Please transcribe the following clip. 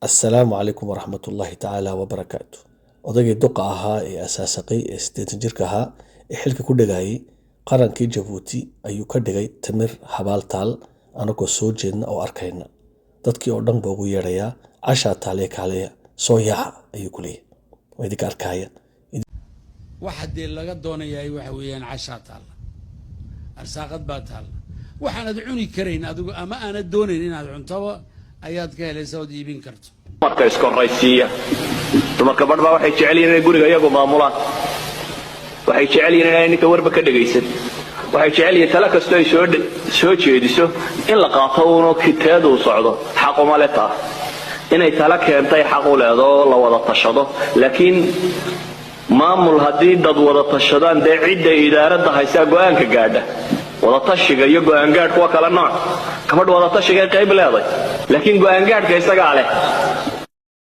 السلام عليكم ورحمة الله تعالى وبركاته. odaygii duqa ahaa ee asaasaqay ee 80 jirka ahaa ee xilka ku dhagayay qarankii Jabuuti ayuu ka dhigay tamir habaal taal anagoo soo jeedna oo arkayna dadkii oo dhan baa ugu yeedhaya casha taale kaalaya soo yaaca ayuu ku leeyahay way idinka arkaya waxadii laga doonayaa waxa weeyaan casha taal arsaaqad baa taal waxaanad cuni karayn adigu ama aanad doonayn inaad cuntaba ayaad ka helaysaa oo iibin karto marka iskoraysiya dumarka badh baa waxay jecel yihiin inay guriga iyagu maamulaan waxay jecel yihiin inay ninka warba ka dhagaysan waxay jecel yihiin tala kastoo ay soo jeediso in la qaato uun kitaadu socdo xaq uma leetaa inay tala keentay xaq u leedo la wada tashado laakiin maamul haddii dad wada tashadaan dee cidda idaaradda haysaa go'aanka gaadha wada tashiga iyo go'aan gaadhku waa kala nooc gabadh wada tashiga qayb leeday laakiin go'aan gaadhka isagaa leh